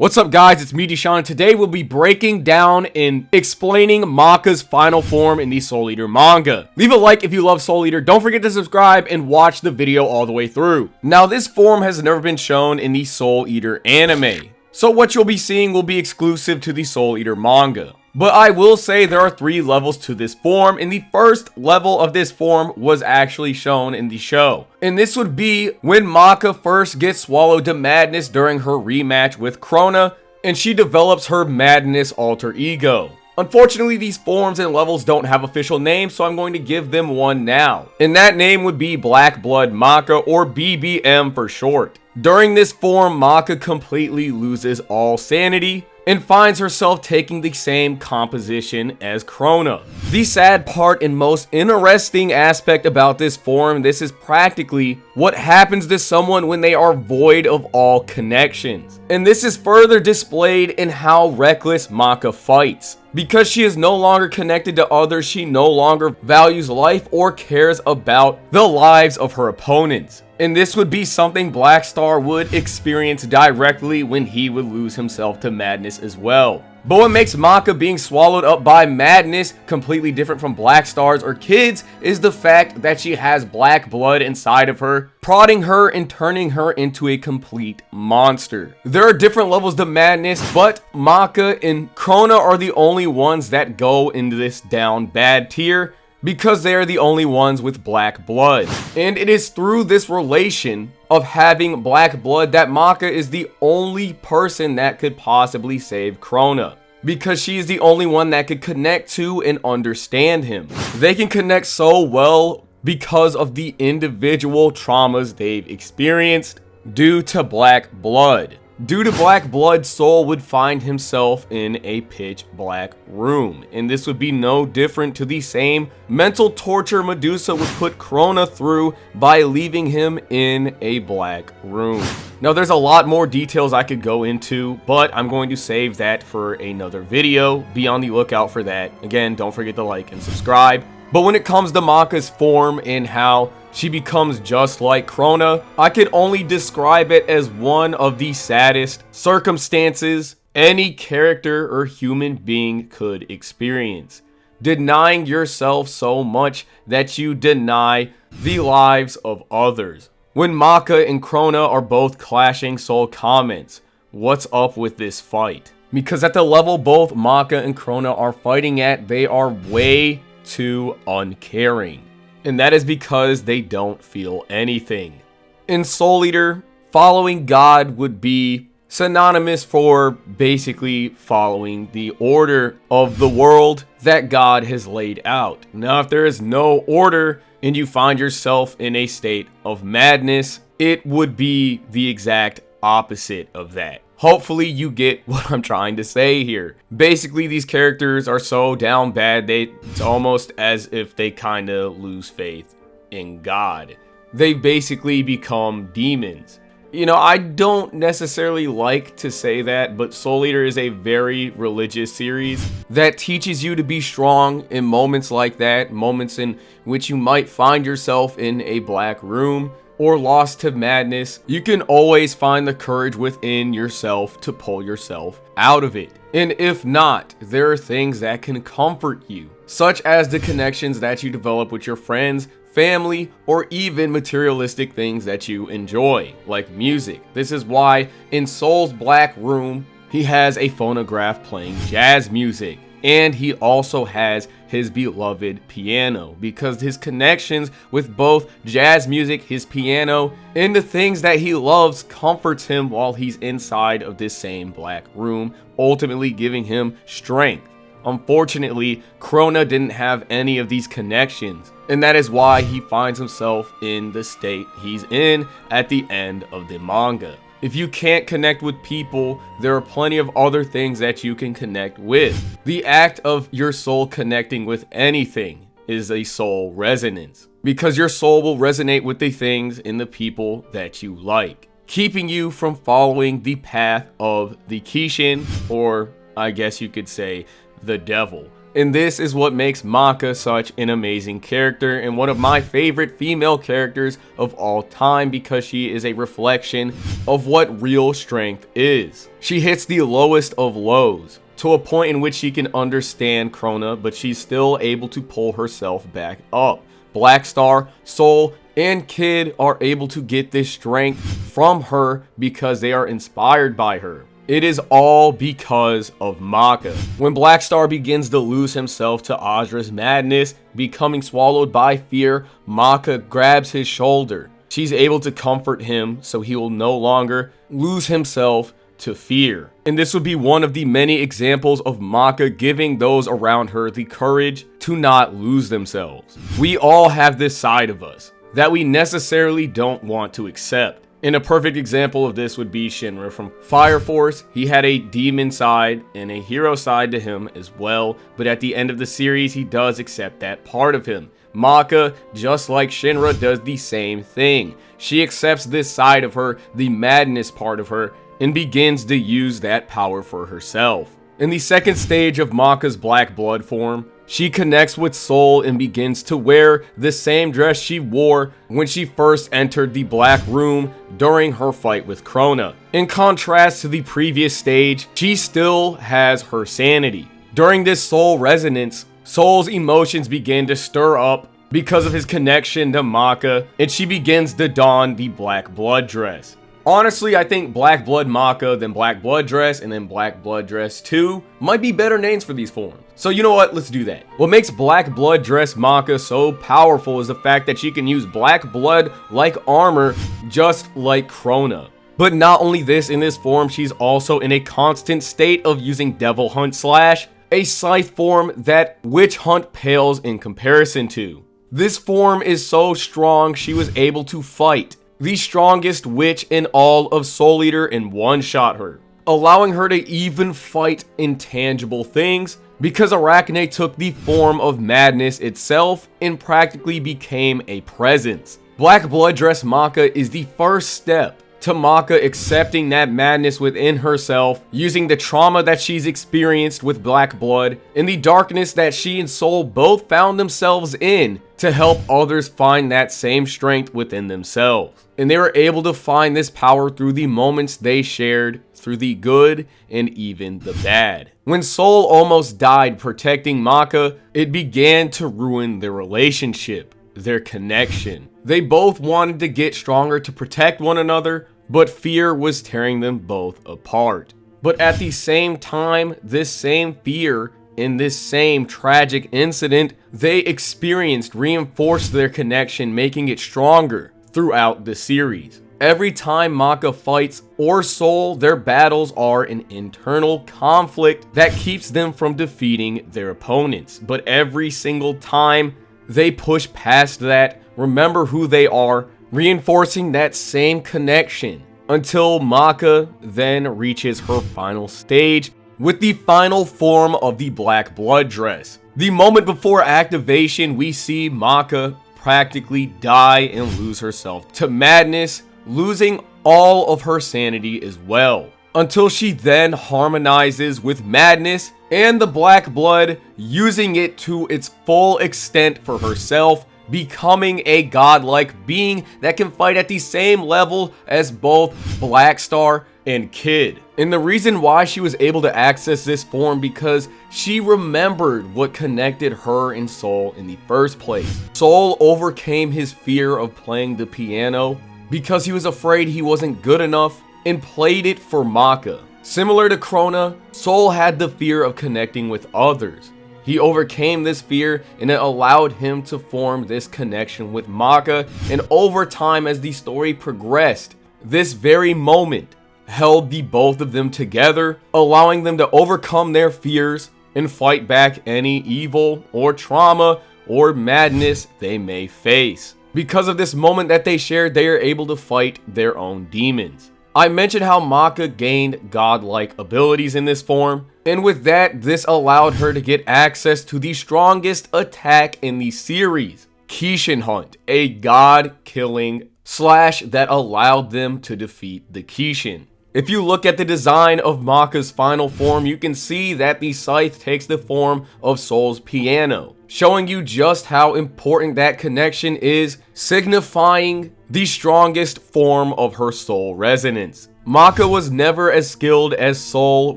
What's up guys, it's me Deshaun. Today we'll be breaking down and explaining Maka's final form in the Soul Eater manga. Leave a like if you love Soul Eater, don't forget to subscribe and watch the video all the way through. Now this form has never been shown in the Soul Eater anime, so what you'll be seeing will be exclusive to the Soul Eater manga. But I will say there are 3 levels to this form, and the first level of this form was actually shown in the show. And this would be when Maka first gets swallowed to madness during her rematch with Krona, and she develops her madness alter ego. Unfortunately, these forms and levels don't have official names, so I'm going to give them one now. And that name would be Blood Maka, or BBM for short. During this form, Maka completely loses all sanity and finds herself taking the same composition as Krona. The sad part and most interesting aspect about this form, this is practically what happens to someone when they are void of all connections. And this is further displayed in how reckless Maka fights. Because she is no longer connected to others, she no longer values life or cares about the lives of her opponents. And this would be something Black Star would experience directly when he would lose himself to madness as well. But what makes Maka being swallowed up by madness completely different from Black Star's or Kid's is the fact that she has black blood inside of her, prodding her and turning her into a complete monster. There are different levels to madness, but Maka and Krona are the only ones that go into this down bad tier, because they are the only ones with black blood. And it is through this relation of having black blood that Maka is the only person that could possibly save Krona, because she is the only one that could connect to and understand him. They can connect so well because of the individual traumas they've experienced due to black blood. Due to black blood, Soul would find himself in a pitch black room, and this would be no different to the same mental torture Medusa would put Krona through by leaving him in a black room. Now there's a lot more details I could go into, but I'm going to save that for another video. Be on the lookout for that. Again, don't forget to like and subscribe. But when it comes to Maka's form and how she becomes just like Krona, I could only describe it as one of the saddest circumstances any character or human being could experience. Denying yourself so much that you deny the lives of others. When Maka and Krona are both clashing, Soul comments, "What's up with this fight?" Because at the level both Maka and Krona are fighting at, they are way too uncaring. And that is because they don't feel anything. In Soul Eater, following God would be synonymous for basically following the order of the world that God has laid out. Now, if there is no order and you find yourself in a state of madness, it would be the exact opposite of that. Hopefully you get what I'm trying to say here. Basically, these characters are so down bad, it's almost as if they kind of lose faith in God. They basically become demons. You know, I don't necessarily like to say that, but Soul Eater is a very religious series that teaches you to be strong in moments like that, moments in which you might find yourself in a black room or lost to madness. You can always find the courage within yourself to pull yourself out of it. And if not, there are things that can comfort you, such as the connections that you develop with your friends, family, or even materialistic things that you enjoy, like music. This is why in Soul's black room, he has a phonograph playing jazz music. And he also has his beloved piano, because his connections with both jazz music, his piano, and the things that he loves comforts him while he's inside of this same black room, ultimately giving him strength. Unfortunately, Krona didn't have any of these connections, and that is why he finds himself in the state he's in at the end of the manga. If you can't connect with people, there are plenty of other things that you can connect with. The act of your soul connecting with anything is a soul resonance, because your soul will resonate with the things and the people that you like, keeping you from following the path of the Kishin, or I guess you could say the devil. And this is what makes Maka such an amazing character and one of my favorite female characters of all time, because she is a reflection of what real strength is. She hits the lowest of lows, to a point in which she can understand Krona, but she's still able to pull herself back up. Black Star, Soul, and Kid are able to get this strength from her because they are inspired by her. It is all because of Maka. When Black Star begins to lose himself to Azra's madness, becoming swallowed by fear, Maka grabs his shoulder. She's able to comfort him so he will no longer lose himself to fear. And this would be one of the many examples of Maka giving those around her the courage to not lose themselves. We all have this side of us that we necessarily don't want to accept. And a perfect example of this would be Shinra from Fire Force. He had a demon side and a hero side to him as well, but at the end of the series, he does accept that part of him. Maka, just like Shinra, does the same thing. She accepts this side of her, the madness part of her, and begins to use that power for herself. In the second stage of Maka's Black Blood form, she connects with Soul and begins to wear the same dress she wore when she first entered the Black Room during her fight with Krona. In contrast to the previous stage, she still has her sanity. During this Soul resonance, Soul's emotions begin to stir up because of his connection to Maka, and she begins to don the Black Blood dress. Honestly, I think Black Blood Maka, then Black Blood Dress, and then Black Blood Dress 2 might be better names for these forms. So you know what? Let's do that. What makes Black Blood Dress Maka so powerful is the fact that she can use black blood like armor, just like Krona. But not only this, in this form, she's also in a constant state of using Devil Hunt Slash, a scythe form that Witch Hunt pales in comparison to. This form is so strong, she was able to fight the strongest witch in all of Soul Eater and one-shot her, allowing her to even fight intangible things, because Arachne took the form of madness itself and practically became a presence. Black Blood Dress Maka is the first step to Maka accepting that madness within herself, using the trauma that she's experienced with Black Blood and the darkness that she and Soul both found themselves in, to help others find that same strength within themselves. And they were able to find this power through the moments they shared, through the good and even the bad. When Soul almost died protecting Maka, it began to ruin their relationship, their connection. They both wanted to get stronger to protect one another, but fear was tearing them both apart. But at the same time, this same fear in this same tragic incident they experienced reinforced their connection, making it stronger throughout the series. Every time Maka fights or Soul, their battles are an internal conflict that keeps them from defeating their opponents. But every single time they push past that, remember who they are, reinforcing that same connection, until Maka then reaches her final stage with the final form of the Black Blood Dress. The moment before activation, we see Maka practically die and lose herself to madness, losing all of her sanity as well, until she then harmonizes with madness and the Black Blood, using it to its full extent for herself, becoming a godlike being that can fight at the same level as both Black Star and Kid. And the reason why she was able to access this form, because she remembered what connected her and Soul in the first place. Soul overcame his fear of playing the piano because he was afraid he wasn't good enough, and played it for Maka. Similar to Krona, Soul had the fear of connecting with others. He overcame this fear, and it allowed him to form this connection with Maka, and over time as the story progressed, this very moment held the both of them together, allowing them to overcome their fears and fight back any evil or trauma or madness they may face. Because of this moment that they shared, they are able to fight their own demons. I mentioned how Maka gained godlike abilities in this form, and with that, this allowed her to get access to the strongest attack in the series, Kishin Hunt, a god-killing slash that allowed them to defeat the Kishin. If you look at the design of Maka's final form, you can see that the scythe takes the form of Soul's piano, showing you just how important that connection is, signifying the strongest form of her soul resonance. Maka was never as skilled as Soul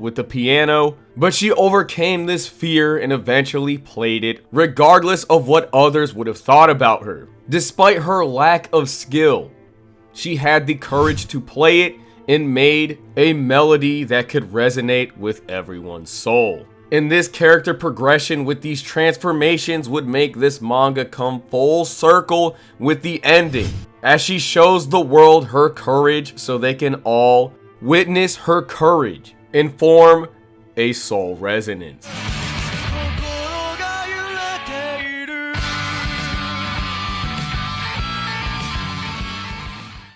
with the piano, but she overcame this fear and eventually played it, regardless of what others would have thought about her. Despite her lack of skill, she had the courage to play it and made a melody that could resonate with everyone's soul. And this character progression with these transformations would make this manga come full circle with the ending, as she shows the world her courage so they can all witness her courage and form a soul resonance.